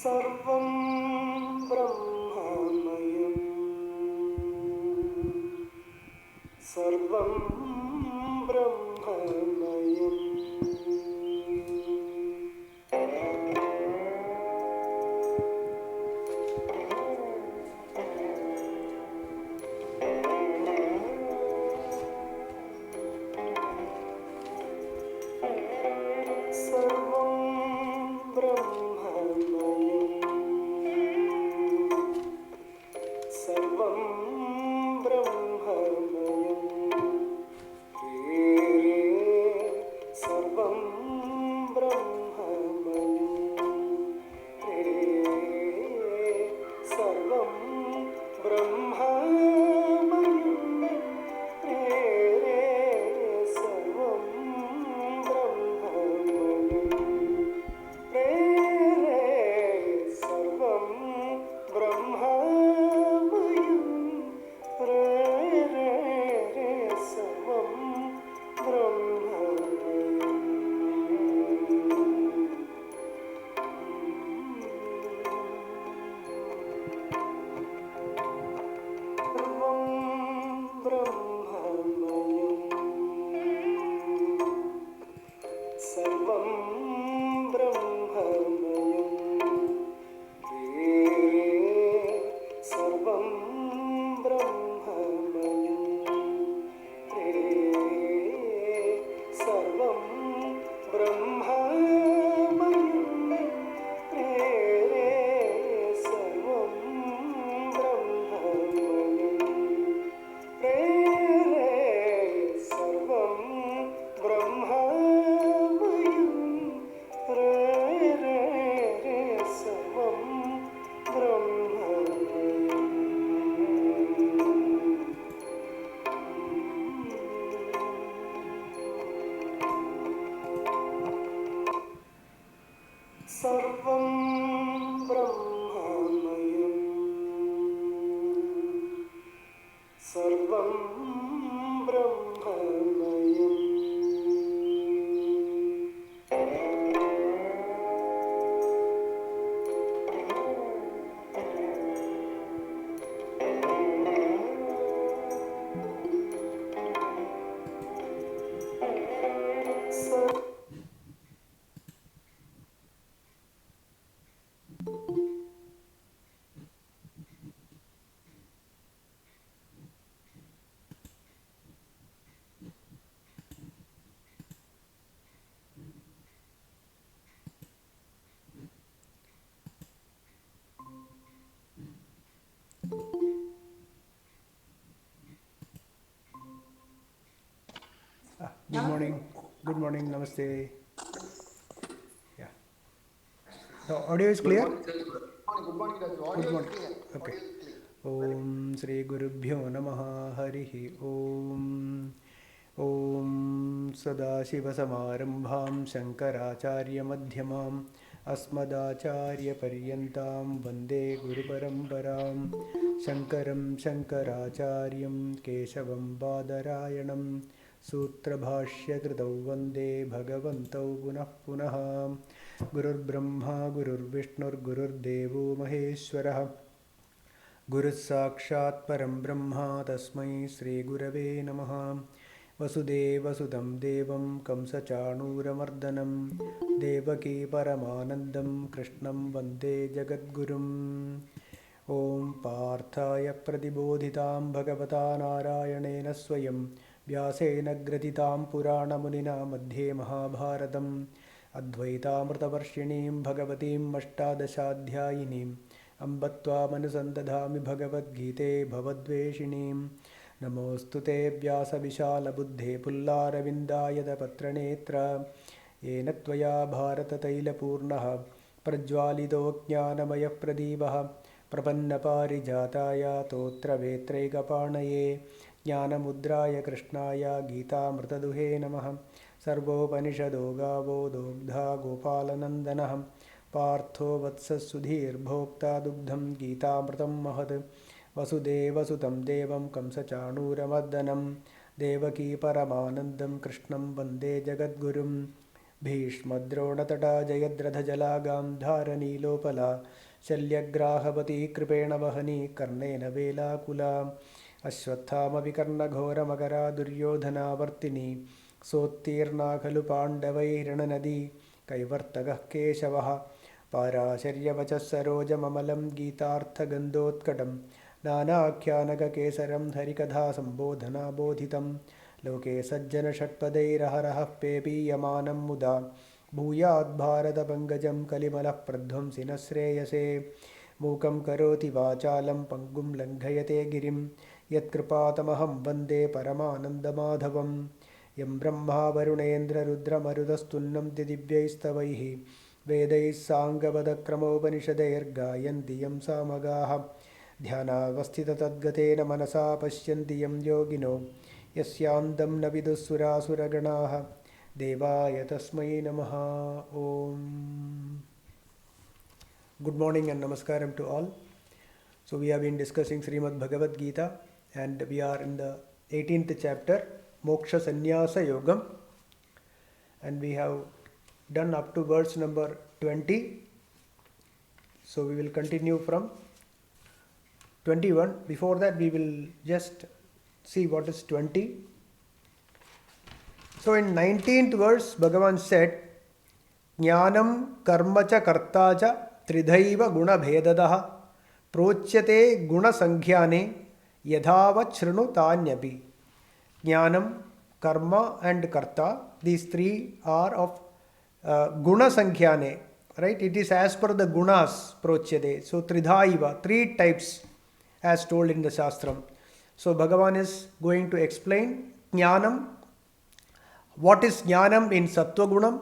സർവം ബ്രഹ്മമയം സർവം ബ്രഹ്മമയം സർവം ബ്രഹ്മമയം സർവം ബ്രഹ്മമയം Good morning, namaste. Yeah. The audio is clear? Good morning. Good morning. Okay. Om Sri Gurubhyo Namaha Harihi Om. Om Sadashivasamarambham Shankaracharya Madhyamam Asmadacharya Paryantam Vande Guru Parambaram Shankaram Shankaracharyam Keshavam Badarayanam सूत्रभाष्यकृतौ वन्दे भगवन्तौ पुनः पुनः गुरुर्ब्रह्मा गुरुर्विष्णुर्गुरुर्देवो महेश्वरः गुरुः साक्षात् परं ब्रह्म तस्मै श्रीगुरवे नमः वसुदेवसुतं देवं कंसचाणूरमर्दनं देवकी परमानन्दं कृष्णं वन्दे जगद्गुरुम् ॐ पार्थाय प्रतिबोधितां भगवता नारायणेन स्वयं व्यासेन ग्रथितां पुराणमुनिना मध्ये महाभारतम् अद्वैतामृतवर्षिणीं भगवतीम् अष्टादशाध्यायिनीम् अम्ब त्वामनुसन्दधामि भगवद्गीते भवद्वेषिणीं नमोऽस्तु ते व्यासविशालबुद्धे पुल्लारविन्दायतपत्रनेत्र येन त्वया भारततैलपूर्णः प्रज्वालितो ज्ञानमयः प्रदीपः प्रपन्नपारिजाताय तोत्रवेत्रैकपाणये ज्ञानमुद्राय कृष्णाय गीतामृतदुहे नमः सर्वोपनिषदो गावो दोग्धा गोपालनन्दनः पार्थो वत्ससुधीर्भोक्ता दुग्धं गीतामृतं महत् वसुदेवसुतं देवं कंसचाणूरमर्दनं देवकी परमानन्दं कृष्णं वन्दे जगद्गुरुं भीष्मद्रोणतटा जयद्रथजला गान्धारनीलोपला शल्यग्राहवती कृपेण वहनी कर्णेन वेलाकुला अश्वत्थामविकर्णघोरमकरा दुर्योधनावर्तिनी सोत्तीर्णा खलु पाण्डवैरणनदी कैवर्तकः केशवः पाराशर्यवचः सरोजममलं गीतार्थगन्धोत्कटं नानाख्यानककेसरं हरिकथासम्बोधनाबोधितं लोके सज्जनषट्पदैरहरः पेपीयमानं मुदा भूयाद्भारतपङ्कजं कलिमलः प्रध्वंसिनः श्रेयसे मूकं करोति वाचालं पङ्गुं लङ्घयते गिरिं यत्कृपातमहं वन्दे परमानन्दमाधवं यं ब्रह्मा वरुणेन्द्ररुद्रमरुतस्तुन्नं दिव्यैस्तवैः वेदैः साङ्गपदक्रमोपनिषदैर्गायन्ति यं सामगाः ध्यानावस्थिततद्गतेन मनसा पश्यन्ति यं योगिनो यस्यान्तं न विदुःसुरासुरगणाः देवाय तस्मै नमः ॐ Good morning and namaskaram to all. So we have been discussing Srimad Bhagavad Gita and we are in the 18th chapter, Moksha Sanyasa Yogam, and we have done up to verse number 20. So we will continue from 21. Before that we will just see what is 20. So in 19th verse Bhagavan said, Jnanam karma cha karta cha tridhaiva guna bhedadah procyate guna sankhyaane yadhavat shrinu tanyapi. Jnanam, karma and karta, these three are of guna sankhyaane, right? It is as per the gunas procyate. So tridhaiva, three types as told in the Shastram. So Bhagavan is going to explain Jnanam. What is Jnanam in Sattva Gunam?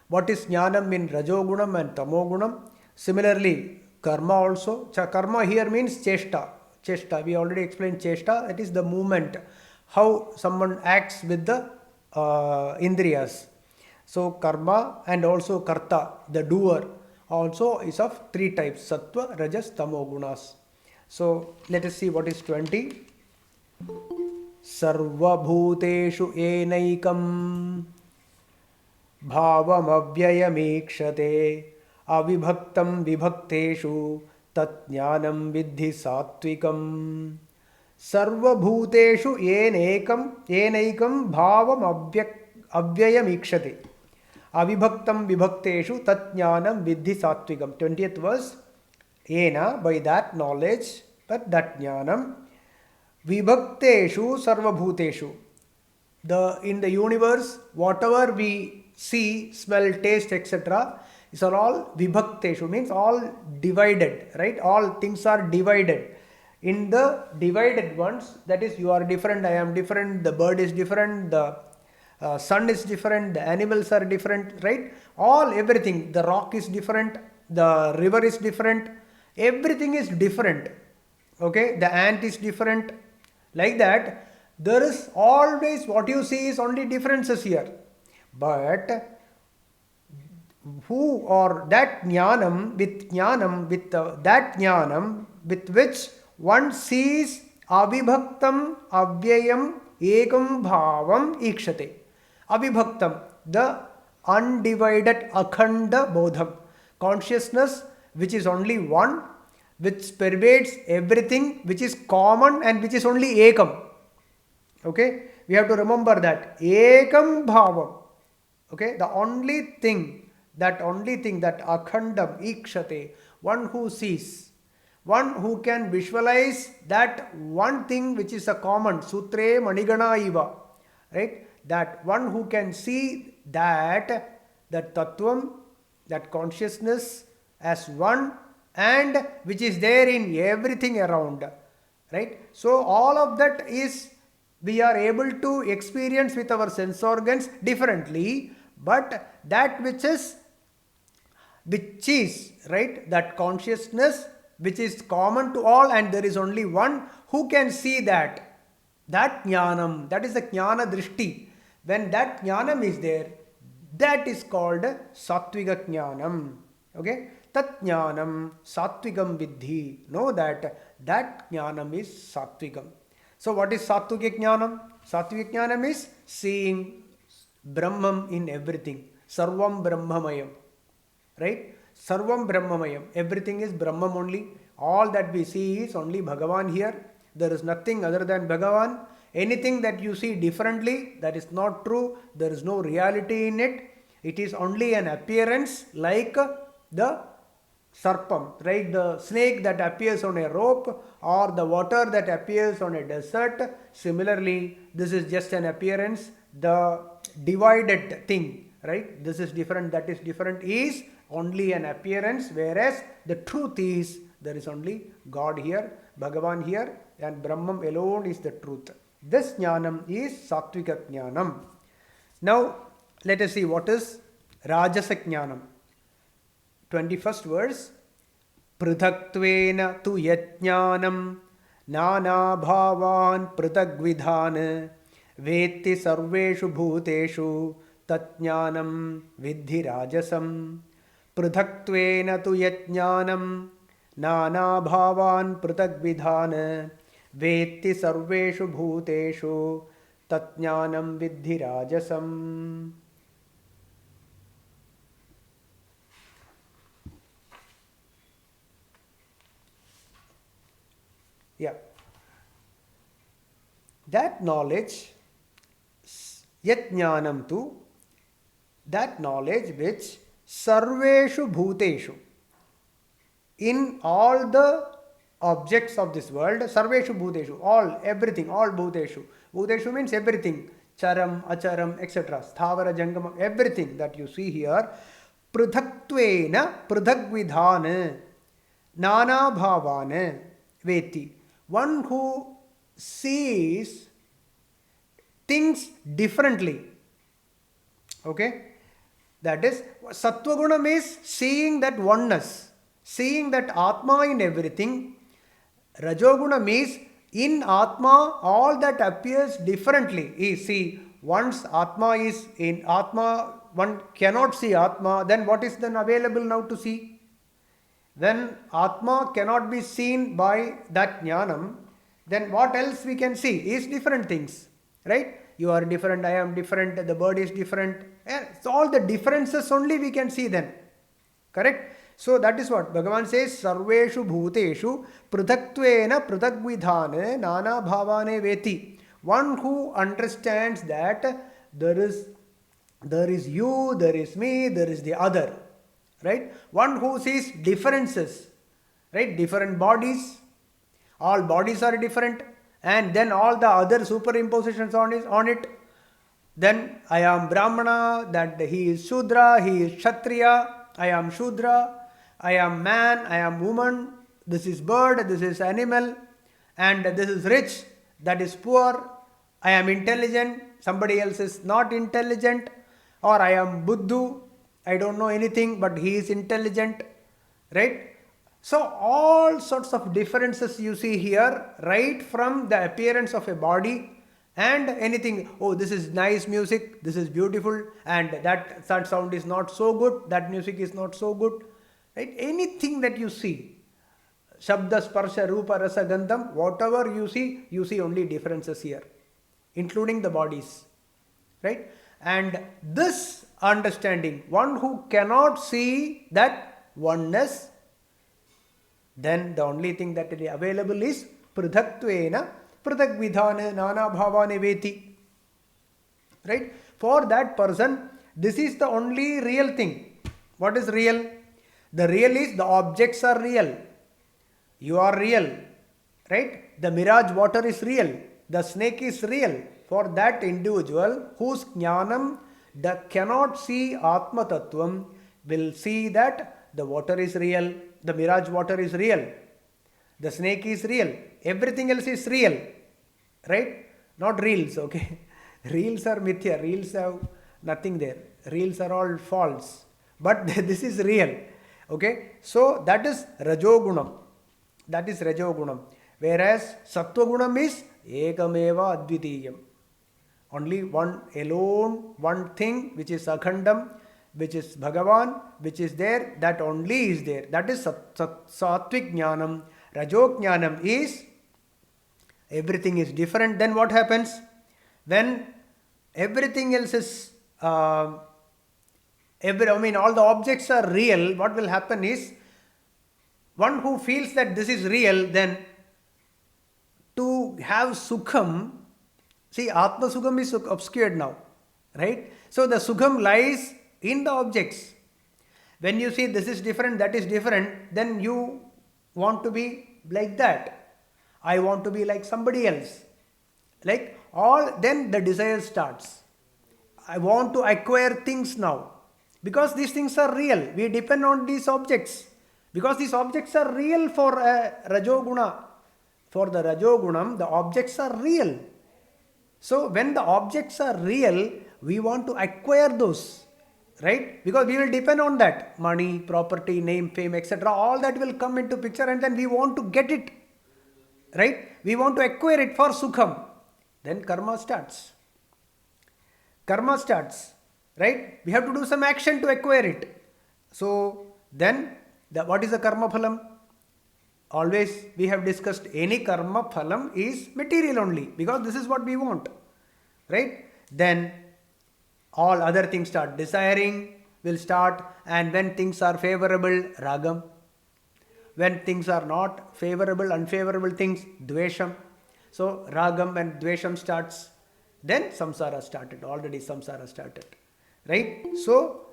What is Jnanam in Rajo Gunam and Tamo Gunam? Similarly, Karma also. Karma here means Cheshta. Cheshta, we already explained Cheshta. It is the movement, how someone acts with the Indriyas. So Karma and also Karta, the doer, also is of three types, Sattva, Rajas, Tamo Gunas. So let us see what is 20. सर्वभूतेषु येनैकं भावमव्ययमीक्षते अविभक्तं विभक्तेषु तज्ज्ञानं विद्धि सात्विकम्. सर्वभूतेषु येनैकं भावमव्ययमीक्षते अविभक्तं विभक्तेषु तज्ज्ञानं विद्धि सात्विकम्. 20th verse, yena, by that knowledge, that jnanam, vibhakteshu sarvabhuteshu, in the universe whatever we see, smell, taste, etc., these are all vibhakteshu, means all divided, right? All things are divided. In the divided ones, that is, you are different, I am different, the bird is different, the sun is different, the animals are different, right? Everything, the rock is different, the river is different, everything is different. Okay, the ant is different. Like that, there is always, what you see is only differences here. But who or that jnanam, with that jnanam with which one sees avibhaktam avyayam ekam bhavam ikshate. Avibhaktam, the undivided akhanda bodham, consciousness which is only one, which pervades everything, which is common and which is only ekam. Okay, we have to remember that ekam bhavam. Okay, the only thing that akhandam ikshate, one who sees, one who can visualize that one thing which is a common, sutre manigana iva, right? That one who can see that tattvam, that consciousness as one, and which is there in everything around, right? So all of that is, we are able to experience with our sense organs differently, but that which is right, that consciousness which is common to all and there is only one who can see that jnanam, that is the jnana drishti. When that jnanam is there, that is called sattvika jnanam. Okay, tat jnanam satvikam viddhi. Know that jnanam is satvikam. So what is sattvika jnanam? Sattvika jnanam is seeing Brahman in everything. Sarvam Brahmamayam. Right? Sarvam Brahmamayam. Everything is Brahman only. All that we see is only Bhagavan here. There is nothing other than Bhagavan. Anything that you see differently, that is not true. There is no reality in it. It is only an appearance like the sarpam, right? The snake that appears on a rope or the water that appears on a desert. Similarly, this is just an appearance. The divided thing, right? This is different, that is different is only an appearance, whereas the truth is there is only God here, Bhagavan here, and Brahman alone is the truth. This jnanam is Sattvika jnanam. Now, let us see what is Rajasa jnanam. 21st verse. Prithaktvena tu yajnanam nana bhavan prithagvidhan vetti sarveshu bhuteshu tatjnanam vidhi rajasam. Prithaktvena tu yajnanam nana bhavan prithagvidhan vetti sarveshu bhuteshu tatjnanam vidhi rajasam. Yeah. That knowledge, yat jnanam tu, that knowledge which sarveshu bhuteshu, in all the objects of this world, sarveshu bhuteshu, all, everything, all bhuteshu. Bhuteshu means everything, charam, acharam, etc. Sthavara, jangama, everything that you see here. Prithaktvena, prithagvidhana, nana bhavana, veti. One who sees things differently. Okay? That is, Sattvagunam is seeing that oneness, seeing that Atma in everything. Rajogunam is in Atma, all that appears differently. Is, see, once Atma is in Atma, one cannot see Atma, then what is then available now to see? When Atma cannot be seen by that jnanam, then what else we can see is different things, right? You are different, I am different, the bird is different. So all the differences only we can see then, correct? So that is what Bhagavan says, Sarveshu Bhuteshu Prithaktvena Prithagvidhane Nana Bhavane Veti. One who understands that there is you, there is me, there is the other. Right? One who sees differences, right? Different bodies, all bodies are different, and then all the other superimpositions on it. Then I am Brahmana, that he is Shudra, he is Kshatriya, I am Shudra, I am man, I am woman, this is bird, this is animal, and this is rich, that is poor, I am intelligent, somebody else is not intelligent, or I am Buddhu, I don't know anything, but he is intelligent, right? So all sorts of differences you see here, right from the appearance of a body and anything. Oh, this is nice music, this is beautiful, and that sound is not so good, that music is not so good, right? Anything that you see, Shabda, Sparsha, Rupa, Rasa, Gandham, whatever you see only differences here, including the bodies, right? And this understanding, one who cannot see that oneness, then the only thing that is available is Prithaktvena Prithagvidhana Nana Bhavane Veti. Right? For that person, this is the only real thing. What is real? The real is the objects are real. You are real. Right? The mirage water is real. The snake is real. For that individual whose jnanam that cannot see Atma Tattvam will see that the water is real, the mirage water is real, the snake is real, everything else is real, right? Not reals, okay? Reels are mithya, reels have nothing there, reels are all false, but this is real, okay? So that is Rajogunam, whereas Sattvagunam is Ekameva Advitiyam. Only one alone, one thing which is Akhandam, which is Bhagavan, which is there, that only is there. That is Sattvik Jnanam. Rajok Jnanam is everything is different. Then what happens? When everything else is all the objects are real, what will happen is, one who feels that this is real, then to have sukham, see, Atma Sukham is obscured now, right? So the Sukham lies in the objects. When you see this is different, that is different, then you want to be like that. I want to be like somebody else. Then the desire starts. I want to acquire things now. Because these things are real. We depend on these objects. Because these objects are real for Rajoguna. For the Rajogunam, the objects are real. So when the objects are real, we want to acquire those. Right? Because we will depend on that. Money, property, name, fame, etc. All that will come into picture, and then we want to get it. Right? We want to acquire it for Sukham. Then karma starts. Karma starts. Right? We have to do some action to acquire it. So then, what is the karma phalam? Always we have discussed any karma phalam is material only, because this is what we want. Right? Then all other things start. Desiring will start, and when things are favorable, ragam. When things are not favorable, unfavorable things, dvesham. So ragam and dvesham starts. Then samsara started. Already samsara started. Right? So,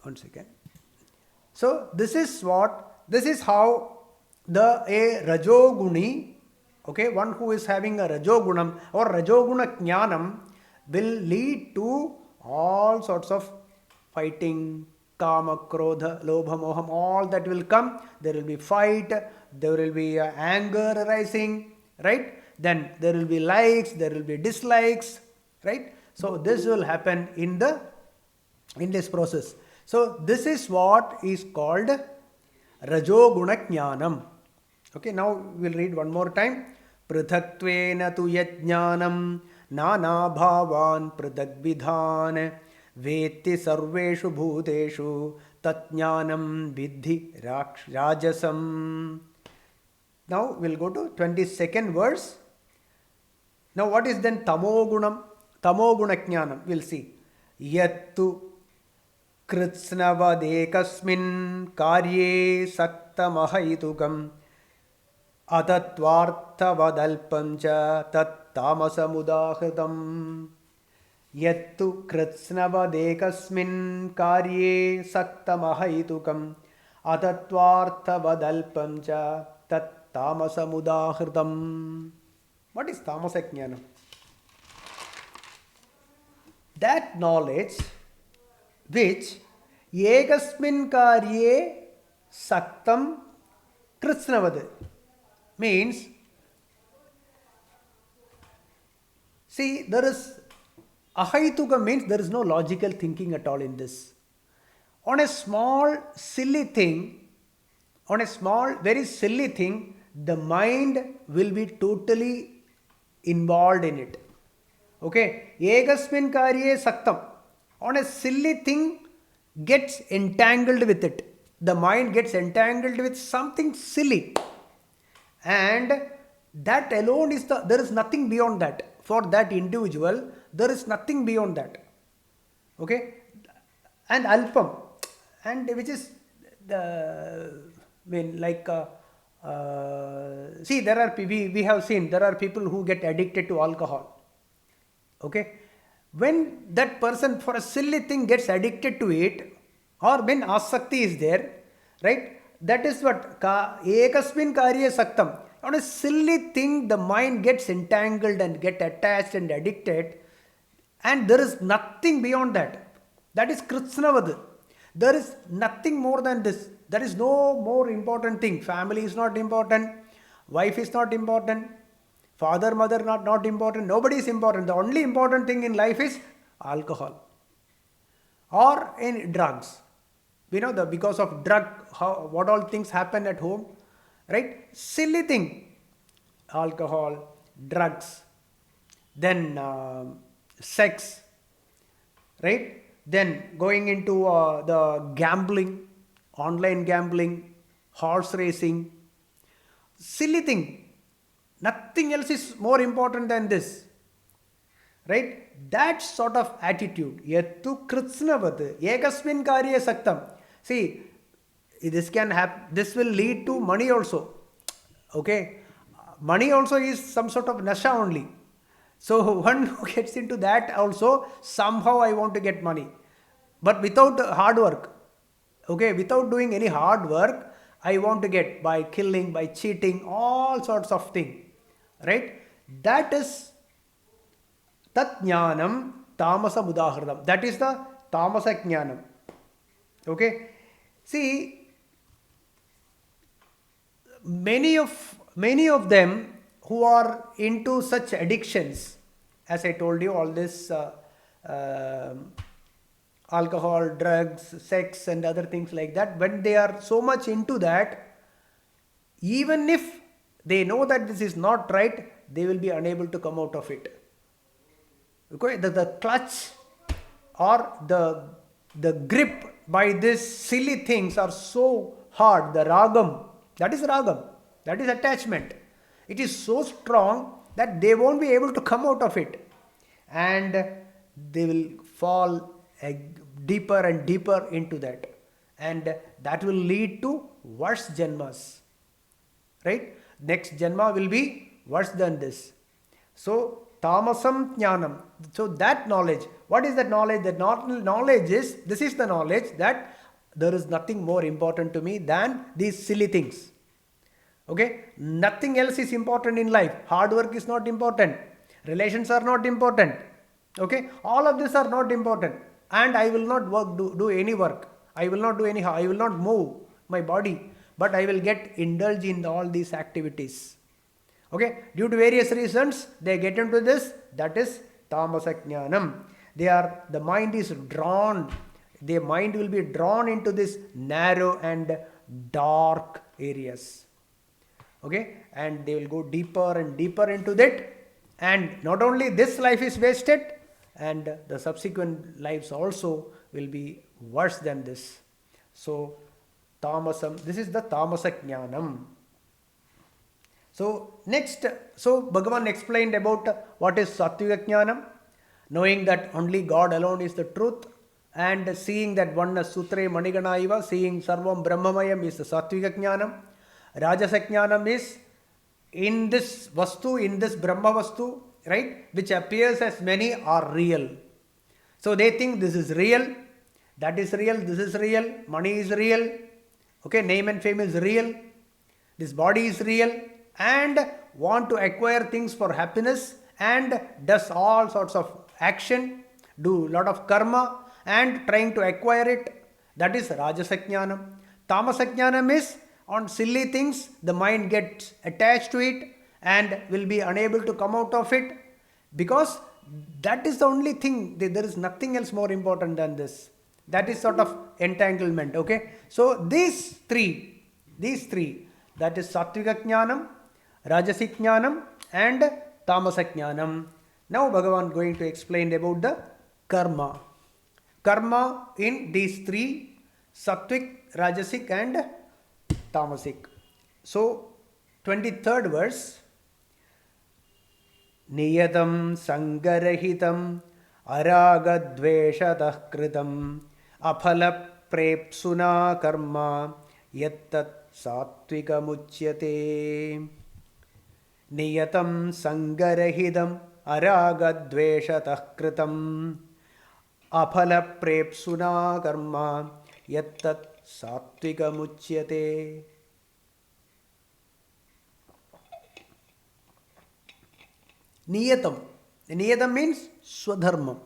one second. So this is how a Rajoguni, okay, one who is having a Rajogunam or Rajoguna Jnanam will lead to all sorts of fighting, kama, krodha, lobha, moham, all that will come. There will be fight, there will be anger arising, right? Then there will be likes, there will be dislikes, right? So this will happen in this process. So this is what is called Rajoguna Jnanam. Okay, now we'll read one more time. Prithaktvena tu yajnanam nana bhavan pridagvidhan veti sarveshu bhuteshu tatjnanam vidhi rajasam. Now we'll go to 22nd verse. Now what is then tamogunam? Tamoguna jnanam. We'll see. Yattu kritsnavadekasmin karye saktamahaitukam atatvarthavadalpamcha tat tamasamudahritam. Yattu kritsnavadekasmin karye saktamahaitukam atatvarthavadalpamcha tat tamasamudahritam. What is tamasa jnana? That knowledge which ekasmin karye saktam kritsnavad means, see, there is ahaituka means there is no logical thinking at all in this. On a small silly thing, very silly thing, the mind will be totally involved in it. Okay, ekasmin karye saktam. On a silly thing, gets entangled with it. The mind gets entangled with something silly. And that alone there is nothing beyond that. For that individual, there is nothing beyond that. Okay? And alpam, and which is see, we have seen there are people who get addicted to alcohol. Okay? When that person for a silly thing gets addicted to it, or when asakti is there, right? That is what ekasmin karye saktam. On a silly thing, the mind gets entangled and get attached and addicted, and there is nothing beyond that. That is kritsnavad. There is nothing more than this. There is no more important thing. Family is not important. Wife is not important. Father, mother not important. Nobody is important. The only important thing in life is alcohol or in drugs. We know that because of what all things happen at home, right? Silly thing. Alcohol, drugs, then sex, right? Then going into the gambling, online gambling, horse racing. Silly thing. Nothing else is more important than this. right? That sort of attitude. Yattu kritsnavat ekasmin karye saktam. See, this can happen. This will lead to money also. Okay, money also is some sort of nasha only. So one who gets into that also, somehow I want to get money, but without hard work. Okay, without doing any hard work, I want to get by killing, by cheating, all sorts of things. Right? That is tat jnanam tamasa mudahridam. That is the tamasa jnanam. Okay. See, many of them who are into such addictions, as I told you, all this uh, alcohol, drugs, sex, and other things like that, when they are so much into that, even if they know that this is not right, they will be unable to come out of it. Okay, the clutch or the grip by these silly things are so hard. The ragam, that is attachment. It is so strong that they won't be able to come out of it, and they will fall deeper and deeper into that, and that will lead to worse janmas. Right? Next janma will be worse than this. So tamasam jnanam. So that knowledge, what is that knowledge? That knowledge is, this is the knowledge that there is nothing more important to me than these silly things. Okay? Nothing else is important in life. Hard work is not important. Relations are not important. Okay? All of these are not important. And I will not do any work. I will not do any, I will not move my body, but I will get indulged in all these activities. Okay, due to various reasons, they get into this. That is tamasa jnanam. The mind is drawn. Their mind will be drawn into this narrow and dark areas. Okay, and they will go deeper and deeper into that. And not only this life is wasted, and the subsequent lives also will be worse than this. So tamasam, this is the tamasa jnanam. So next, so Bhagavan explained about what is Sattvika Jnanam, knowing that only God alone is the truth, and seeing that oneness Sutre Manigana Iva, seeing Sarvam Brahmamayam is the Sattvika Jnanam. Rajasa Jnanam is in this Vastu, in this Brahma Vastu, right, which appears as many are real. So they think this is real, that is real, this is real, money is real, okay, name and fame is real, this body is real, and want to acquire things for happiness, and does all sorts of action, do lot of karma, and trying to acquire it. That is Rajasa Jnanam. Tamasa Jnanam is on silly things, the mind gets attached to it and will be unable to come out of it, because that is the only thing, there is nothing else more important than this. That is sort of entanglement. Okay, so these three, that is Sattvika Jnanam, Rajasic Jnanam, and Tamasa Jnanam. Now Bhagavan going to explain about the karma. Karma in these three, Sattvic, Rajasic, and Tamasic. So 23rd verse. Niyatam sangarahitam aragadveshatah kritam aphala prepsuna karma yattat sattvika muchyate. Niyatam sangarahidam aragadveshatah kritam aphala prepsuna karma yattat sattvika muchyate. Niyatam. Niyatam means swadharmam.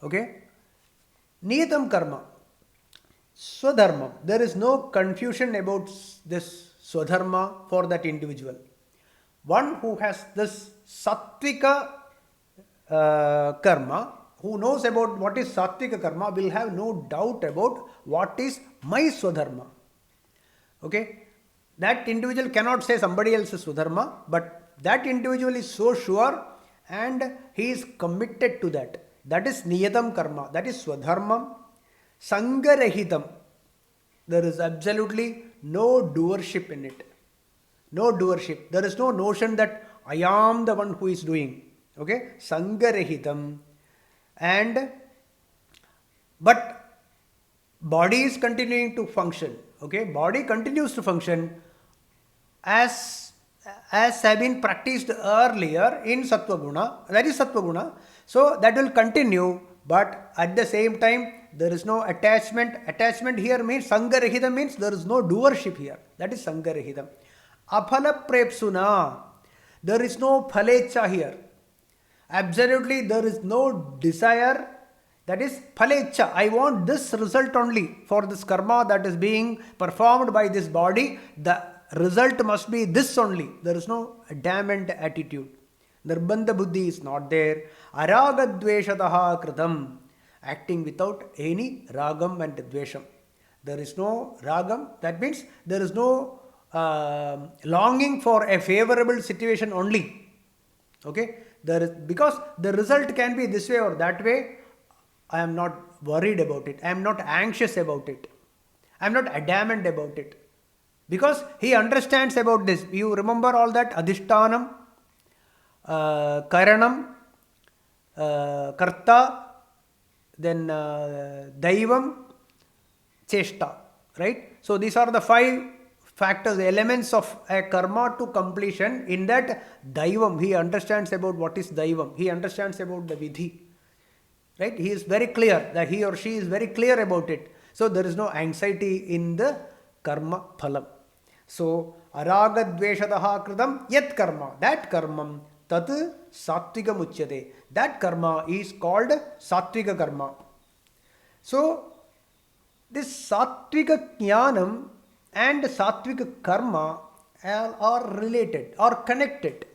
Okay? Niyatam karma. Swadharmam. There is no confusion about this swadharma for that individual. One who has this sattvika karma, who knows about what is sattvika karma, will have no doubt about what is my swadharma. Okay? That individual cannot say somebody else's swadharma, but that individual is so sure and he is committed to that. That is niyatam karma. That is swadharmam. Sangarahitam. There is absolutely no doership in it. No doership. There is no notion that I am the one who is doing. Okay, Sangarahitam. And but body is continuing to function. Okay, body continues to function as have been practiced earlier in Sattva Guna. That is Sattva Guna. So that will continue, but at the same time there is no attachment. Attachment here means Sangarahidam, means there is no doership here. That is Sangarahidam. Aphala Prepsuna. There is no phalecha here. Absolutely, there is no desire. That is phalecha. I want this result only for this karma that is being performed by this body. The result must be this only. There is no damned attitude. Nirbandha buddhi is not there. Araga dveshataha kritam. Acting without any ragam and dvesham. There is no ragam. That means there is no longing for a favorable situation only. Okay? There is, because the result can be this way or that way. I am not worried about it. I am not anxious about it. I am not adamant about it. Because he understands about this. You remember all that? Adhishtanam, Karanam, Karta, then Daivam, Cheshta. Right? So these are the 5 factors, elements of a karma to completion. In that Daivam, he understands about what is Daivam. He understands about the Vidhi. Right? He is very clear, that he or she is very clear about it. So there is no anxiety in the karma phalam. So araga dveshataha kritam yat karma, that karmam tat sattvika muchyate. That karma is called sattvika karma. So this sattvika jnanam and sattvika karma are related or connected.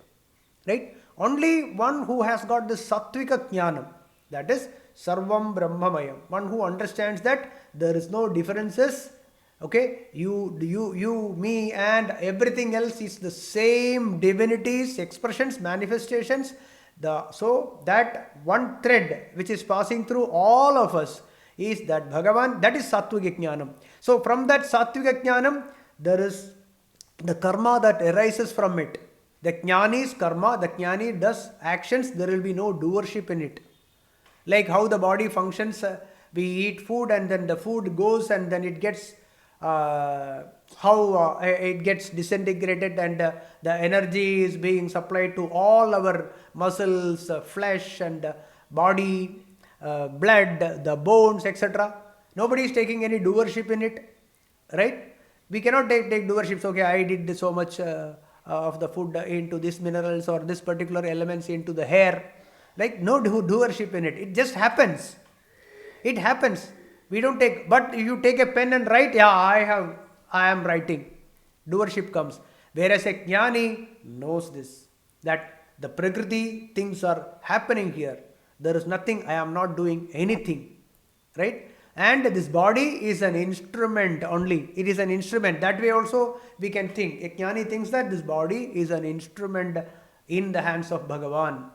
Right? Only one who has got this sattvika jnanam, that is Sarvam Brahmamayam. One who understands that there is no differences. Okay, you, me, and everything else is the same divinities, expressions, manifestations. So that one thread which is passing through all of us is that Bhagavan. That is Sattvika Jnanam. So from that Sattvika Jnanam, there is the karma that arises from it. The Jnani is karma. The Jnani does actions. There will be no doership in it. Like how the body functions, we eat food and then the food goes and then it gets it gets disintegrated and the energy is being supplied to all our muscles, flesh and body, blood, the bones, etc. Nobody is taking any doership in it, right? We cannot take doerships. Okay, I did so much of the food into this minerals or this particular elements into the hair. Like no doership in it. It just happens. It happens. We don't take, but if you take a pen and write, yeah, I am writing. Doership comes. Whereas a jnani knows this, that the prakriti things are happening here. There is nothing, I am not doing anything. Right? And this body is an instrument only. It is an instrument. That way also we can think. A jnani thinks that this body is an instrument in the hands of Bhagavan.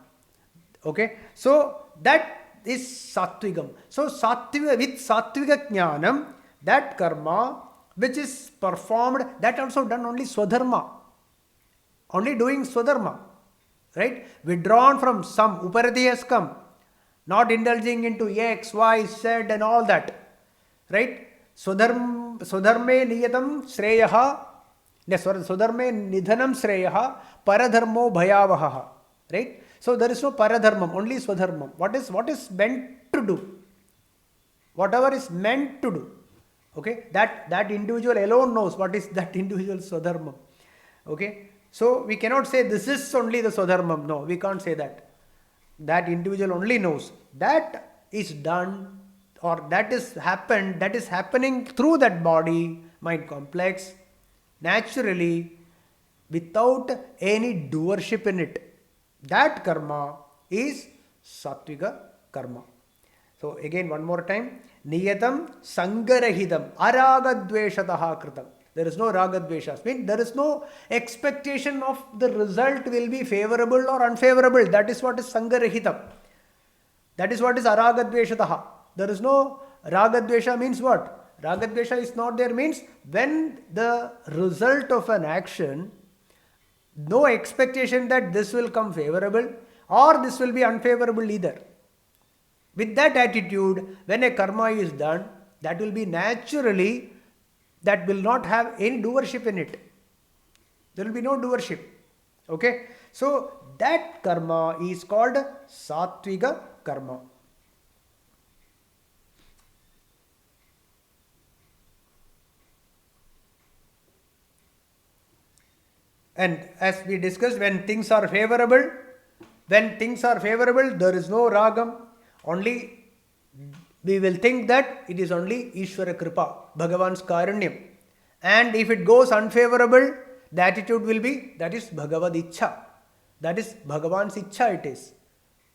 Okay, so that is sattvigam. So with sattvika jnanam, that karma which is performed, that also done only swadharma. Only doing swadharma. Right? Withdrawn from some uparati has come. Not indulging into X, Y, Z and all that. Right? Swadharme niyatam sreyaha. Swadharme nidhanam sreyaha paradharmo bhayavaha. Right? So there is no paradharmam, only swadharmam. What is meant to do? Whatever is meant to do. Okay, that individual alone knows what is that individual swadharmam. Okay, so we cannot say this is only the swadharmam. No, we can't say that. That individual only knows. That is done or that is happened, that is happening through that body, mind complex, naturally, without any doership in it. That karma is sattvika karma. So again one more time. Niyatam sangarahidam aragadveshataha kritam. There is no ragadveshas. Means there is no expectation of the result will be favorable or unfavorable. That is what is sangarahidam. That is what is aragadveshataha. There is no ragadvesha means what? Ragadvesha is not there means when the result of an action, no expectation that this will come favorable or this will be unfavorable either. With that attitude, when a karma is done, that will be naturally, that will not have any doership in it. There will be no doership. Okay? So, that karma is called Sattviga karma. And as we discussed, when things are favorable, there is no ragam. Only we will think that it is only Ishvara Kripa, Bhagavan's Karunyam. And if it goes unfavorable, the attitude will be, that is Bhagavad Ichha. That is Bhagavan's Ichha it is.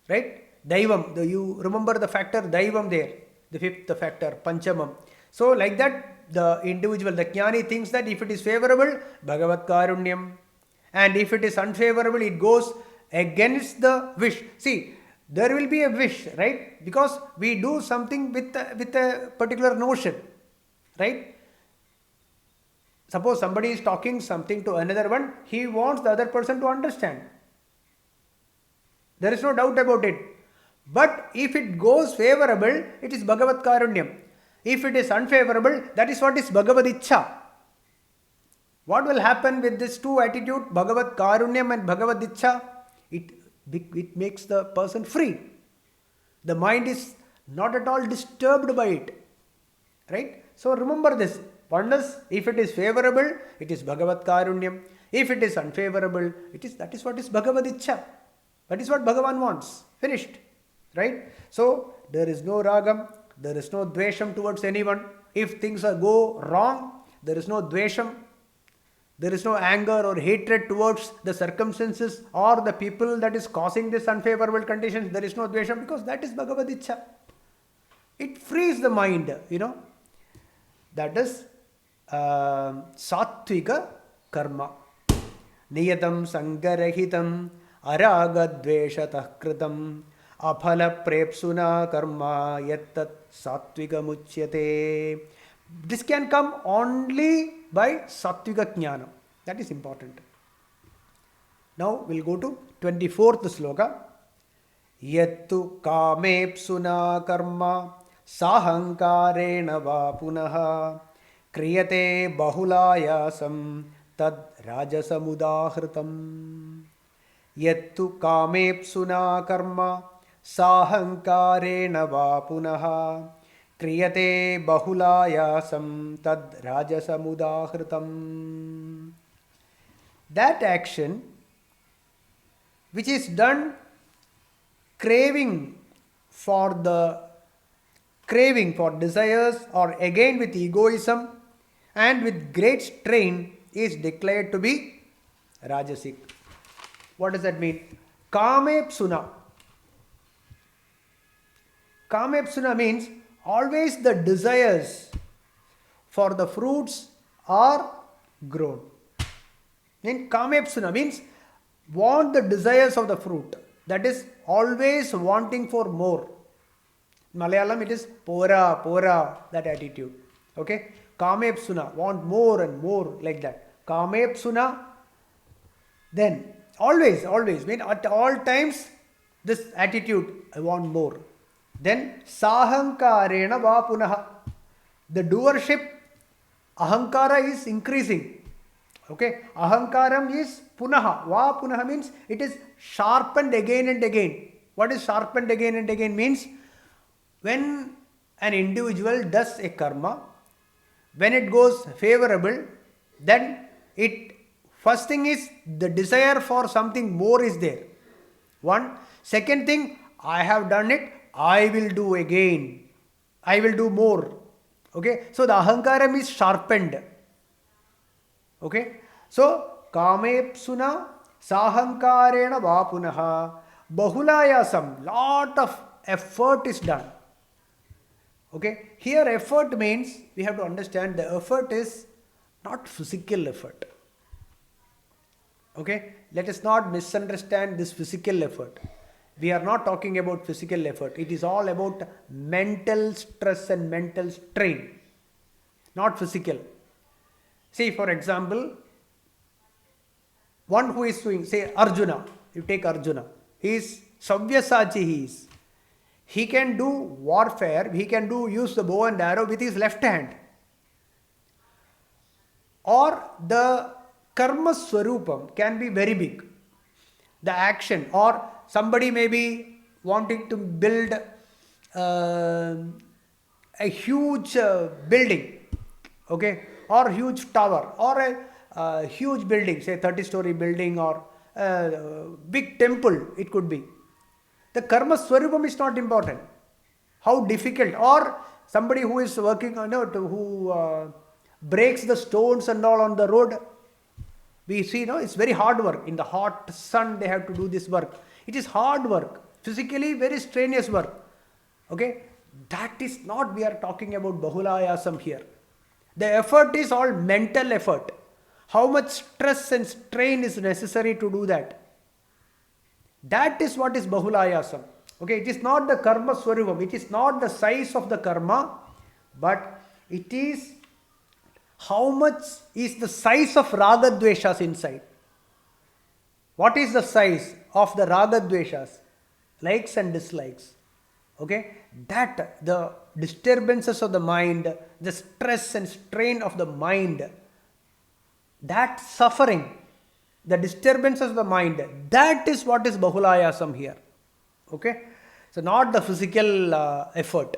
Right? Daivam, you remember the factor Daivam there, the fifth factor, Panchamam. So like that, the individual, the Jnani thinks that if it is favorable, Bhagavad Karunyam. And if it is unfavorable, it goes against the wish. See, there will be a wish, right? Because we do something with a particular notion, right? Suppose somebody is talking something to another one, he wants the other person to understand. There is no doubt about it. But if it goes favorable, it is Bhagavad Karunyam. If it is unfavorable, that is what is Bhagavad Ichha. What will happen with this two attitude, Bhagavad Karunyam and Bhagavad Ichha? It makes the person free. The mind is not at all disturbed by it. Right? So remember this. One is, if it is favorable, it is Bhagavad Karunyam. If it is unfavorable, that is what is Bhagavad Ichha. That is what Bhagavan wants. Finished. Right? So there is no ragam, there is no dvesham towards anyone. If things go wrong, there is no dvesham. There is no anger or hatred towards the circumstances or the people that is causing this unfavorable conditions. There is no dvesham because that is Bhagavad Ichha. It frees the mind, That is Sattviga karma. Niyatam sangarahitam aragadveshatah kritam aphala prepsuna karma yattat Sattviga muchyate. This can come only by Sattviga Jnana. That is important. Now we'll go to 24th sloka. Yattu kamepsuna karma sahankarena va punaha kriyate bahulayasam tad rajasamudahritam. Yattu kamepsuna karma sahankarena va punaha kriyate bahulayasam tad rajasamudahritam. That action which is done craving for desires or again with egoism and with great strain is declared to be rajasic. What does that mean? Kamepsuna. Kamepsuna means always the desires for the fruits are grown. In Kamepsuna means want the desires of the fruit. That is always wanting for more. In Malayalam it is pora, that attitude. Okay? Kamepsuna, want more and more like that. Kamepsuna, then always, mean at all times this attitude, I want more. Then sahankarena va punaha. The doership, ahankara is increasing. Okay, ahankaram is punaha. Va punaha means it is sharpened again and again. What is sharpened again and again means? When an individual does a karma, when it goes favorable, then first thing is the desire for something more is there. One. Second thing, I have done it, I will do again. I will do more. Okay. So the ahankaram is sharpened. Okay. So kamepsuna sahankarena va punaha bahulayasam. Lot of effort is done. Okay. Here effort means we have to understand the effort is not physical effort. Okay. Let us not misunderstand this physical effort. We are not talking about physical effort. It is all about mental stress and mental strain. Not physical. See, for example, one who is doing, say Arjuna. You take Arjuna. He is Savyasachi he is. He can do warfare, he can use the bow and arrow with his left hand. Or the karma swarupam can be very big. The action, or somebody may be wanting to build a huge building, okay, or huge tower, or a huge building, say 30-story building, or a big temple, it could be. The karma swarupam is not important. How difficult, or somebody who is working on it, who breaks the stones and all on the road. We see, it's very hard work. In the hot sun, they have to do this work. It is hard work, physically very strenuous work. Okay, that is not, we are talking about bahulayasam here. The effort is all mental effort. How much stress and strain is necessary to do that? That is what is bahulayasam. Okay, it is not the karma swarupam. It is not the size of the karma, but it is how much is the size of raga dveshas inside. What is the size of the raga dveshas? Likes and dislikes. Okay, that the disturbances of the mind, the stress and strain of the mind, that suffering, the disturbances of the mind, that is what is bahulayasam here. Okay, so not the physical effort.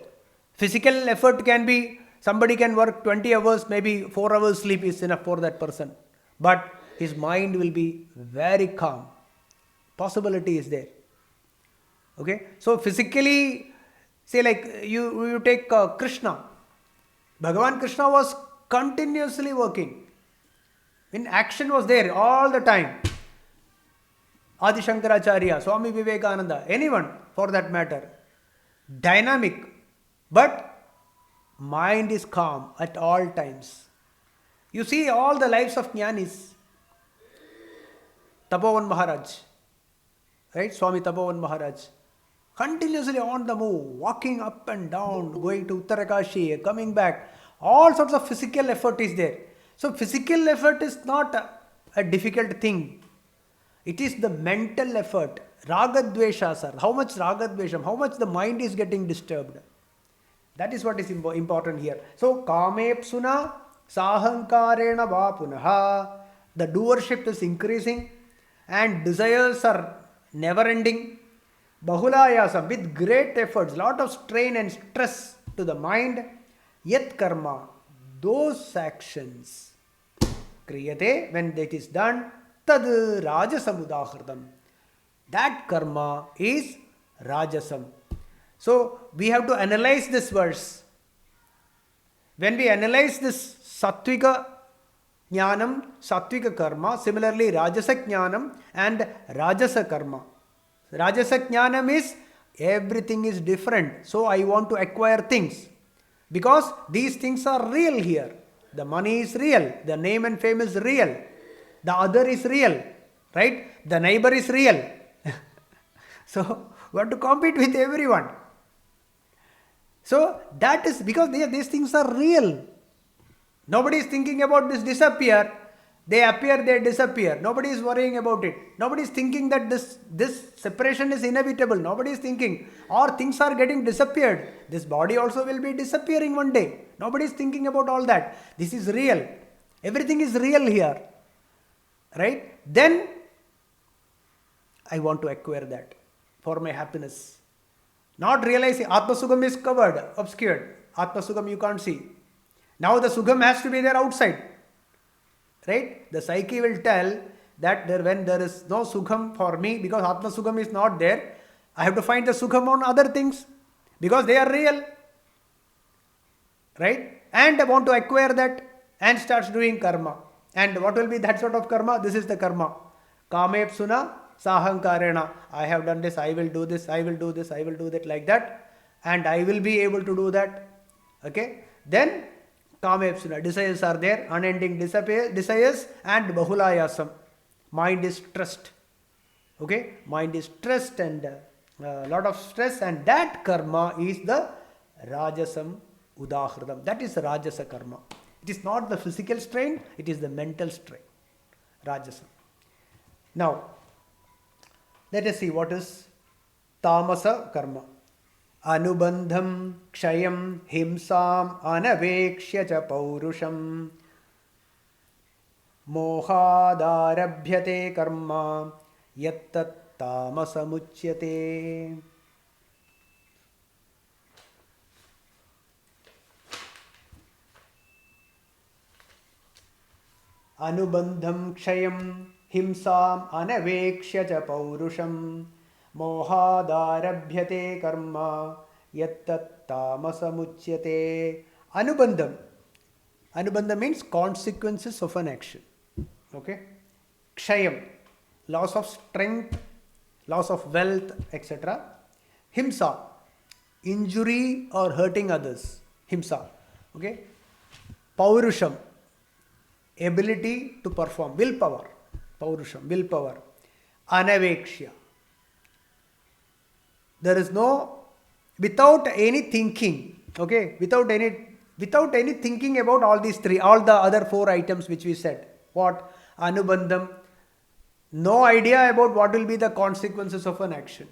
Physical effort can be, somebody can work 20 hours, maybe 4 hours sleep is enough for that person. But his mind will be very calm. Possibility is there. Okay, so physically, say like you take Krishna. Bhagavan Krishna was continuously working. In action was there all the time. Adi Shankaracharya, Swami Vivekananda, anyone for that matter. Dynamic. But mind is calm at all times. You see all the lives of Jnanis. Tapovan Maharaj, right? Swami Tapovan Maharaj. Continuously on the move, walking up and down, going to Uttarakashi, coming back. All sorts of physical effort is there. So physical effort is not a difficult thing. It is the mental effort. Raga dveshas, how much raga dvesham, how much the mind is getting disturbed. That is what is important here. So kamepsuna sahankarena vapunaha. The doership is increasing and desires are never ending. Bahulayasam, with great efforts, lot of strain and stress to the mind. Yat karma, those actions kriyate, when it is done, tad rajasam udahritam. That karma is rajasam. So we have to analyze this verse. When we analyze this sattvika jnanam, sattvika karma, similarly rajasa jnanam and rajasa karma. Rajasa jnanam is everything is different. So I want to acquire things. Because these things are real here. The money is real. The name and fame is real. The other is real. Right? The neighbor is real. So we have to compete with everyone. So that is because these things are real. Nobody is thinking about this disappear. They appear, they disappear. Nobody is worrying about it. Nobody is thinking that this separation is inevitable. Nobody is thinking, or things are getting disappeared. This body also will be disappearing one day. Nobody is thinking about all that. This is real. Everything is real here. Right? Then I want to acquire that for my happiness. Not realizing Atma Sugam is covered, obscured. Atma Sugam you can't see. Now the Sugam has to be there outside. Right? The psyche will tell that when there is no Sukham for me, because Atma Sugam is not there, I have to find the Sukham on other things, because they are real. Right? And I want to acquire that and starts doing karma. And what will be that sort of karma? This is the karma. Kamepsuna sahankarena. I have done this, I will do this, I will do this, I will do that, like that. And I will be able to do that. Okay? Then kamepsuna, desires are there, unending desires, and bahulayasam. Mind is stressed. Okay? Mind is stressed and a lot of stress, and that karma is the rajasam udahridam. That is rajasa karma. It is not the physical strain, it is the mental strain. Rajasam. Now, let us see what is tamasa karma. Anubandham kshayam himsam anavekshya cha paurusham mohadarabhyate karma yattat tamasamuchyate. Anubandham kshayam himsam anavekshya cha paurusham mohadarabhyate karma yattat tamasamuchyate. Anubandham. Anubandham means consequences of an action. Okay. Kshayam, loss of strength, loss of wealth, etc. Himsa, injury or hurting others. Himsa. Okay. Paurusham, ability to perform, willpower. Paurusham, willpower. Anavekshya. There is no, without any thinking, okay, without any thinking about all these three, all the other four items which we said. What? Anubandham, no idea about what will be the consequences of an action.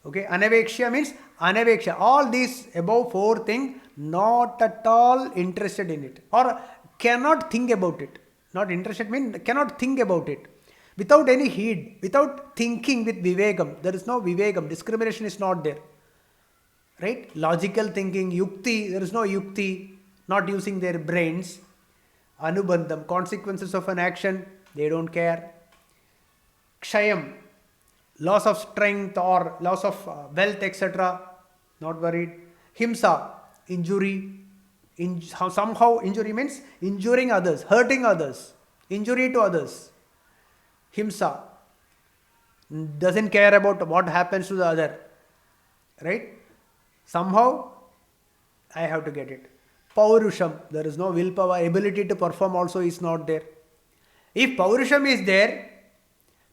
Okay, Anavekshya means Anavekshya. All these above four things, not at all interested in it or cannot think about it. Not interested means cannot think about it. Without any heed, without thinking with vivegam. There is no vivegam. Discrimination is not there. Right? Logical thinking, yukti, there is no yukti, not using their brains. Anubandham, consequences of an action, they don't care. Kshayam, loss of strength or loss of wealth, etc. Not worried. Himsa, injury. Somehow injury means injuring others, hurting others, injury to others. Himsa, doesn't care about what happens to the other. Right? Somehow I have to get it. Paurusham, there is no willpower, ability to perform also is not there. If Paurusham is there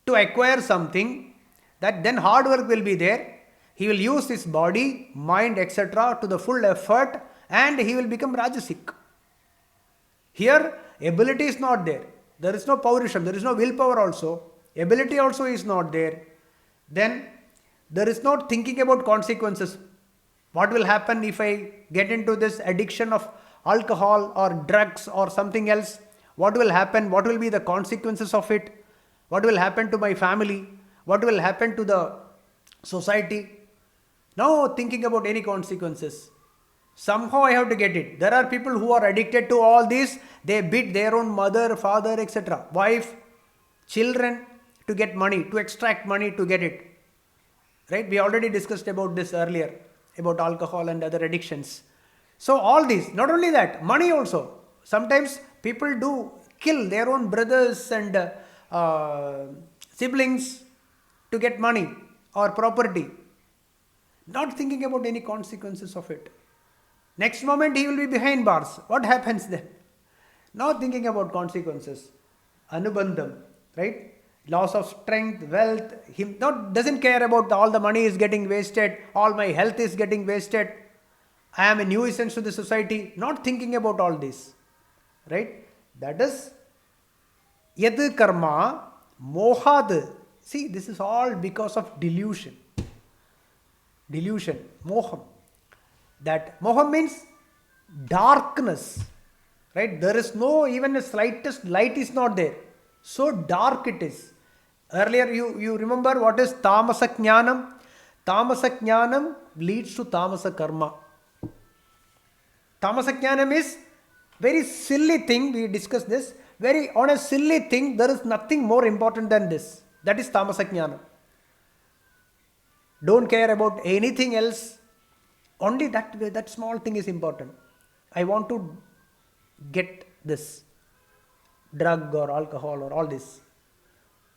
to acquire something, that then hard work will be there. He will use his body, mind, etc. to the full effort and he will become Rajasic. Here, ability is not there. There is no Paurusham, there is no willpower also. Ability also is not there. Then there is not thinking about consequences. What will happen if I get into this addiction of alcohol or drugs or something else? What will happen? What will be the consequences of it? What will happen to my family? What will happen to the society? No thinking about any consequences. Somehow I have to get it. There are people who are addicted to all this. They beat their own mother, father, etc. Wife, children to get money, to extract money to get it. Right? We already discussed about this earlier, about alcohol and other addictions. So all these, not only that, money also. Sometimes people do kill their own brothers and siblings to get money or property. Not thinking about any consequences of it. Next moment he will be behind bars. What happens then? Not thinking about consequences. Anubandham, right? Loss of strength, wealth. He doesn't care about all the money is getting wasted, all my health is getting wasted. I am a nuisance to the society. Not thinking about all this. Right? That is yad karma mohad. See, this is all because of delusion. Delusion, moham. That moham means darkness. Right? There is no even a slightest light is not there. So dark it is. Earlier you remember what is tamasa jnanam? Tamasa jnanam leads to tamasa karma. Tamasa jnanam is very silly thing. We discussed this. On a silly thing, there is nothing more important than this. That is tamasa jnanam. Don't care about anything else. Only that small thing is important. I want to get this drug or alcohol or all this,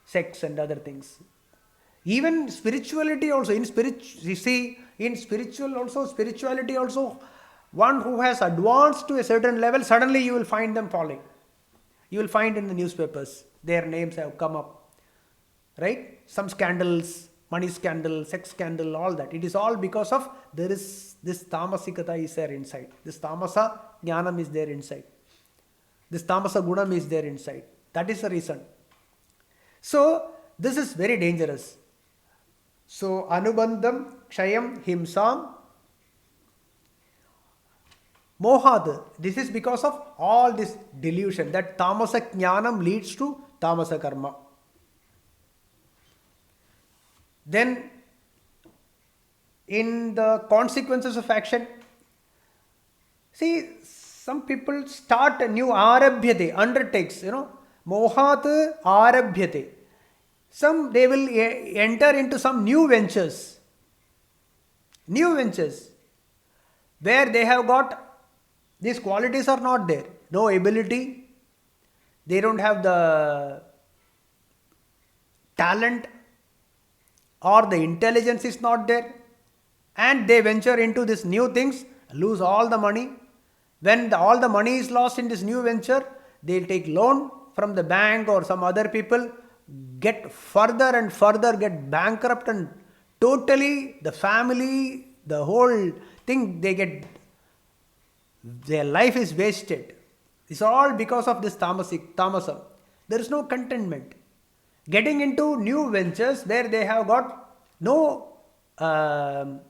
sex and other things. Even spirituality also, spirituality also, one who has advanced to a certain level, suddenly you will find them falling. You will find in the newspapers, their names have come up. Right? Some scandals, money scandal, sex scandal, all that. It is all because of there is this tamasikata is there inside. This tamasa jnanam is there inside. This tamasa gunam is there inside. That is the reason. So, this is very dangerous. So anubandham, kshayam, himsam, mohad. This is because of all this delusion that tamasa jnanam leads to tamasa karma. Then in the consequences of action, see, some people start a new arabhyate, undertakes, mohat arabhyate. Some they will enter into some new ventures, where they have got these qualities are not there, no ability, they don't have the talent or the intelligence is not there, and they venture into these new things, lose all the money. When all the money is lost in this new venture, they'll take loan from the bank or some other people, get further and further, get bankrupt, and totally the family, the whole thing, their life is wasted. It's all because of this tamasam. There is no contentment. Getting into new ventures where they have got no jnanam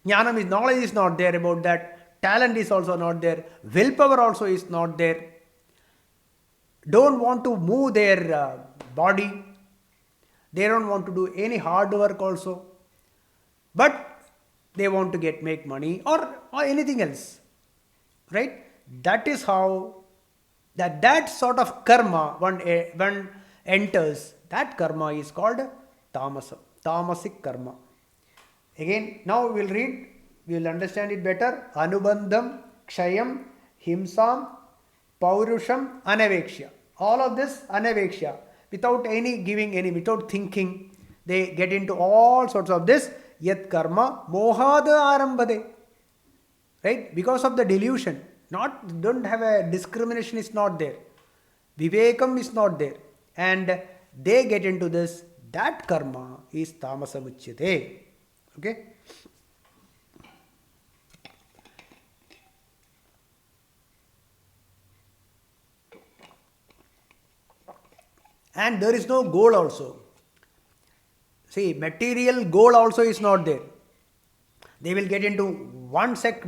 is, knowledge is not there about that, talent is also not there, willpower also is not there, don't want to move their body, they don't want to do any hard work also, but they want to make money or anything else, right? That is how that sort of karma one enters, that karma is called tamasic karma. Again, now we will understand it better. Anubandham, kshayam, himsam, paurusham, anavekshya. All of this anavekshya, without without thinking, they get into all sorts of this. Yat karma mohada arambade. Right? Because of the delusion. Don't have a discrimination is not there. Vivekam is not there. And they get into this. That karma is tamasamuchyate. Okay? And there is no goal also. See, material goal also is not there. They will get into one side,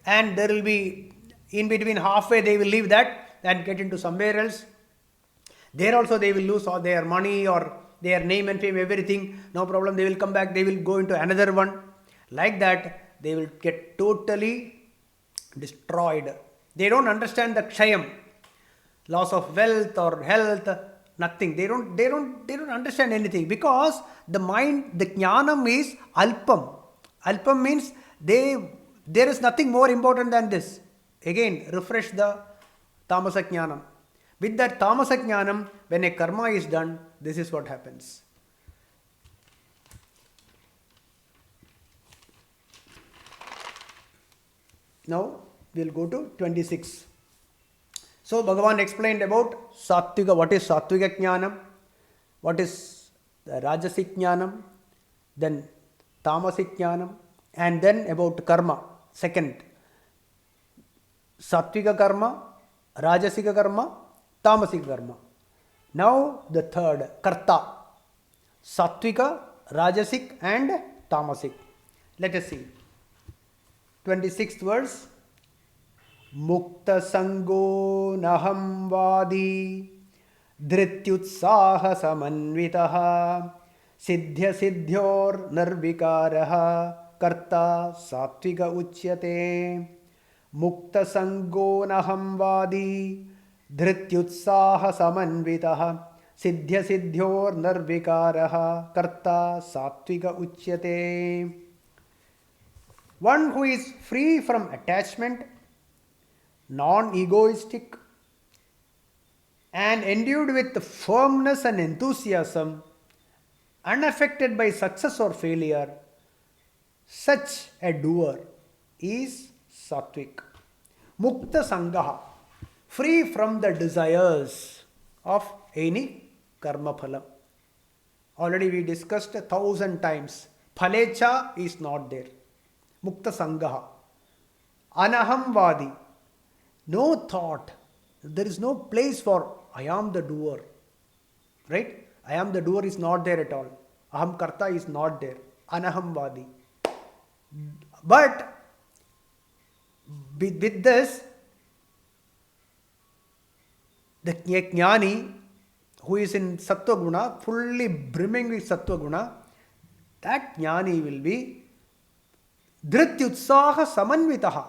and there will be in between halfway they will leave that and get into somewhere else. There also they will lose all their money or their name and fame, everything. No problem. They will come back. They will go into another one. Like that, they will get totally destroyed. They don't understand the kshayam, loss of wealth or health. Nothing. They don't understand anything, because the mind, the jnanam is alpam. Alpam means there is nothing more important than this. Again, refresh the tamasa jnanam. With that tamasa jnanam, when a karma is done, this is what happens. Now we will go to 26. So Bhagavan explained about Sattvika, what is Sattvika Jnanam, what is Rajasic Jnanam, then Tamasic Jnanam, and then about karma. Second, Sattvika karma, Rajasika karma, Tamasic karma. Now the third, Karta, Sattvika, Rajasic and Tamasic. Let us see. 26th verse. Mukta sango naham vadi dhrityutsaha samanvitaha siddhya siddhyor narvikaraha karta sattvika uchyate. Mukta sango naham vadi dhrityutsaha samanvitaha siddhya siddhyor narvikaraha karta sattvika uchyate. One who is free from attachment, non-egoistic, and endued with firmness and enthusiasm, unaffected by success or failure, such a doer is sattvic. Mukta sangaha, free from the desires of any karma phala. Already we discussed 1,000 times. Phalecha is not there. Mukta sangaha. Anaham vadi. No thought. There is no place for I am the doer. Right? I am the doer is not there at all. Aham karta is not there. Anahamvadi. But with this, the jnani who is in sattva guna, fully brimming with sattva guna, that jnani will be dhrityutsaha samanvitaha.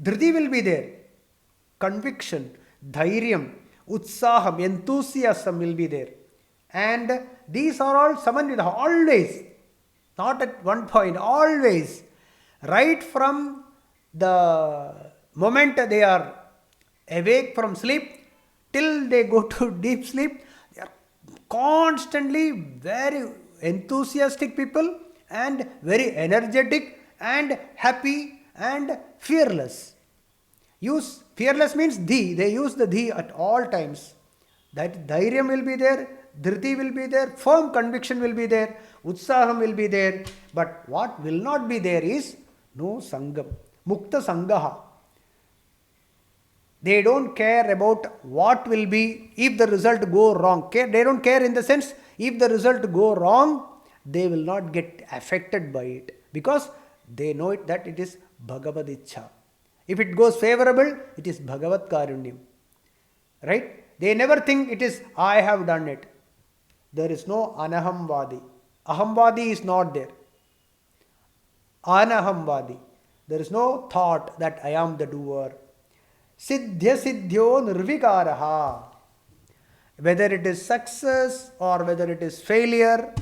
Dhriti will be there. Conviction, dhairyam, utsaham, enthusiasm will be there. And these are all samanvitaha, always. Not at one point, always. Right from the moment they are awake from sleep till they go to deep sleep, they are constantly very enthusiastic people and very energetic and happy and fearless. Use fearless means dhi. They use the dhi at all times. That dhairyam will be there, dhriti will be there, firm conviction will be there, utsaham will be there. But what will not be there is no sangam. Mukta sangaha. They don't care about what will be if the result go wrong. They don't care in the sense if the result go wrong, they will not get affected by it because they know it that it is Bhagavad Ichha. If it goes favorable, it is Bhagavad Karunyam. Right? They never think it is I have done it. There is no anahamvadi. Ahamvadi is not there. Anahamvadi. There is no thought that I am the doer. Siddhya siddhyo nirvikaraha. Whether it is success or whether it is failure,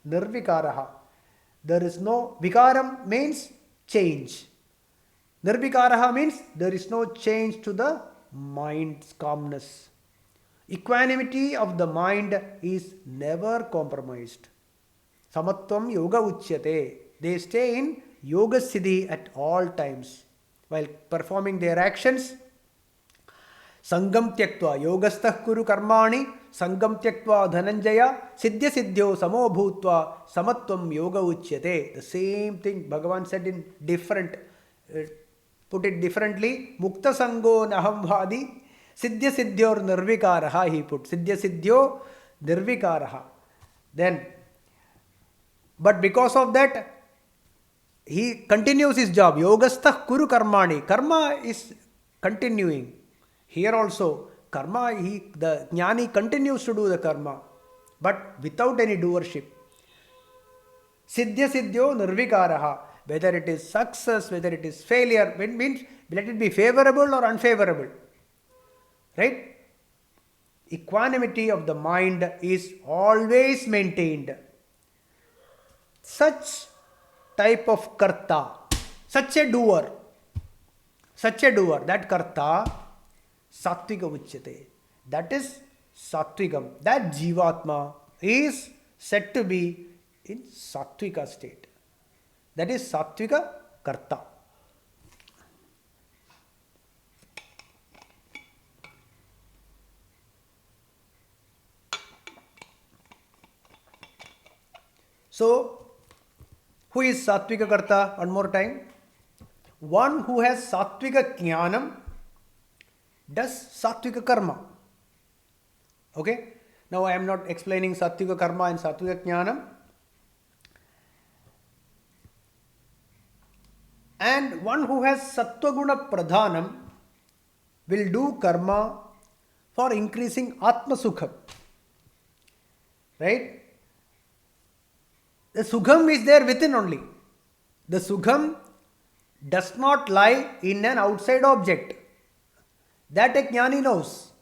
nirvikaraha. There is no, vikaram means change. Nirvikaraha means there is no change to the mind's calmness. Equanimity of the mind is never compromised. Samatvam yoga uchyate. They stay in yoga siddhi at all times. While performing their actions, Sangam tyaktva yogastah kuru karmani sangam tyaktva dhananjaya siddhya siddhyo samo bhutva samatvam yoga uchyate. The same thing Bhagavan said in different, put it differently. Mukta sango nahamvadi siddhya siddhyor nirvikaraha he put. Siddhya siddhyo nirvikaraha. Then, but because of that, he continues his job. Yogastah kuru karmani. Karma is continuing. Here also, karma, the jnani continues to do the karma, but without any doership. Siddhya siddhyo nirvikaraha. Whether it is success, whether it is failure, means let it be favorable or unfavorable. Right? Equanimity of the mind is always maintained. Such type of karta, such a doer, that karta, sattvika uchyate. That is sattvigam. That jivatma is said to be in sattvika state. That is sattvika karta. So, who is sattvika karta? One more time. One who has sattvika jnanam does sattvika karma. Okay? Now I am not explaining sattvika karma and sattvika jnanam. And one who has sattva guna pradhanam will do karma for increasing atma sukham. Right? The sukham is there within only. The sukham does not lie in an outside object. That a jnani knows.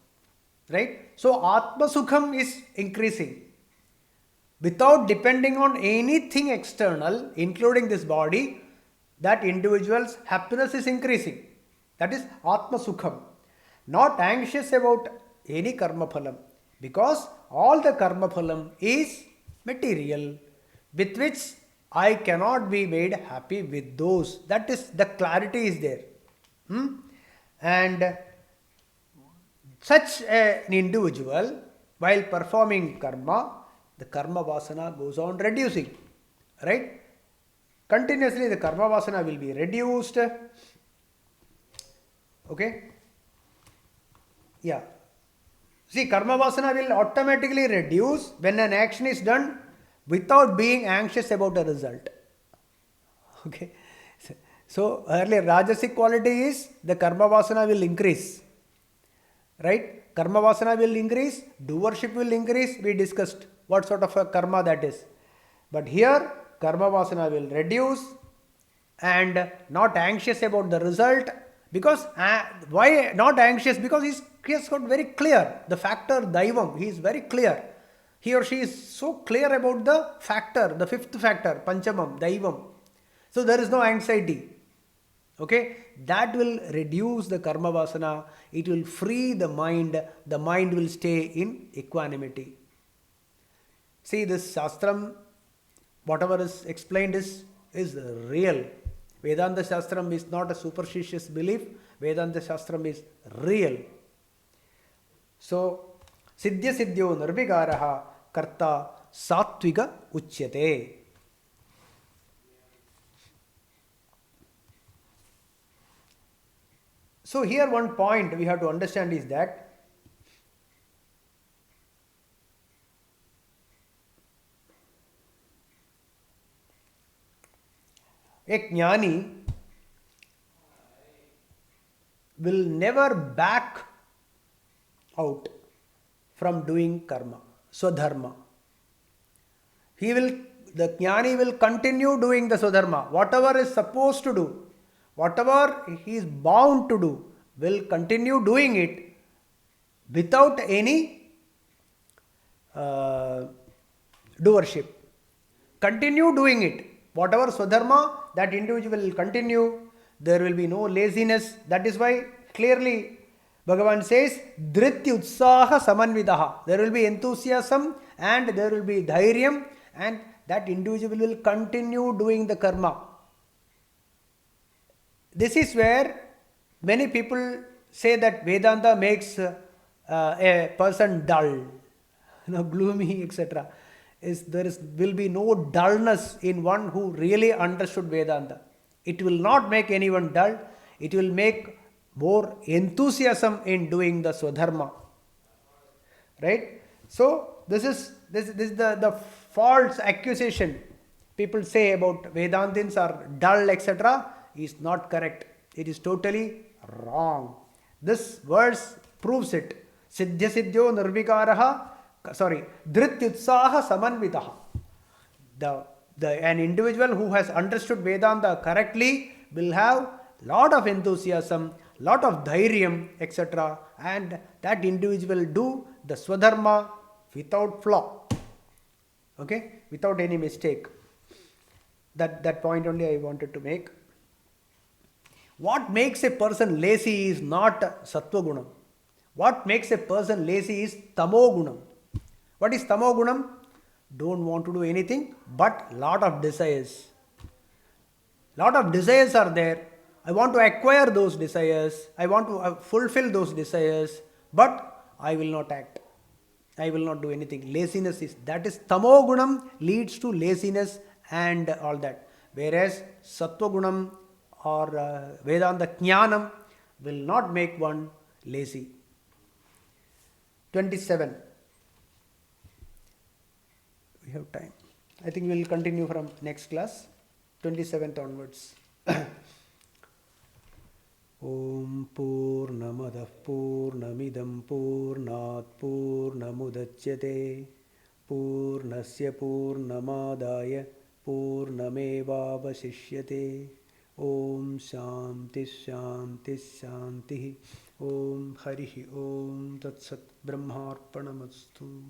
Right? So atma sukham is increasing. Without depending on anything external, including this body, that individual's happiness is increasing. That is atma sukham. Not anxious about any karma phalam. Because all the karma phalam is material, with which I cannot be made happy with those. That is, the clarity is there. And such an individual, while performing karma, the karma vasana goes on reducing. Right? Continuously the karma vasana will be reduced. Okay? Yeah. See, karma vasana will automatically reduce when an action is done without being anxious about the result. Okay. So earlier rajasic quality is the karma vasana will increase. Right? Karma vasana will increase, doership will increase. We discussed what sort of a karma that is. But here karma vasana will reduce and not anxious about the result. Because why not anxious? Because he has got very clear the factor daivam. He is very clear. He or she is so clear about the factor, the fifth factor, panchamam, daivam. So there is no anxiety. Okay, that will reduce the karma vasana. It will free the mind. The mind will stay in equanimity. See, this shastram, whatever is explained is real. Vedanta shastram is not a superstitious belief. Vedanta shastram is real. So, siddhya siddhyo nirvigaraha karta sattviga uchyate. So here one point we have to understand is that a jnani will never back out from doing karma, swadharma. The jnani will continue doing the swadharma, whatever is supposed to do. Whatever he is bound to do, will continue doing it without any doership. Continue doing it. Whatever swadharma, that individual will continue. There will be no laziness. That is why clearly Bhagavan says, Dhritya utsaha samanvidaha. There will be enthusiasm and there will be dhairyam, and that individual will continue doing the karma. This is where many people say that Vedanta makes a person dull, gloomy, etc. Will be no dullness in one who really understood Vedanta. It will not make anyone dull. It will make more enthusiasm in doing the swadharma. Right? So this is the false accusation people say about Vedantins are dull, etc. is not correct. It is totally wrong. This verse proves it. Siddhya siddhyo nirvikaraha, dhrityutsaha samanvitaha. An individual who has understood Vedanta correctly will have lot of enthusiasm, lot of dhairyam, etc. And that individual do the swadharma without flaw. Okay? Without any mistake. That point only I wanted to make. What makes a person lazy is not sattva gunam. What makes a person lazy is tamo gunam. What is tamo gunam? Don't want to do anything but lot of desires. Lot of desires are there. I want to acquire those desires. I want to fulfill those desires, but I will not act. I will not do anything. Laziness is tamo gunam leads to laziness and all that. Whereas sattva gunam or Vedanta Jnanam will not make one lazy. 27. We have time. I think we will continue from next class, 27th onwards. Om Purnamadah Purnamidam Purnat Purnamudachyate Purnasya Purnamadaya Purnamevavasishyate. Om Shanti Shanti Shanti. Om Harihi Om Tat Sat Brahmarpanamastu.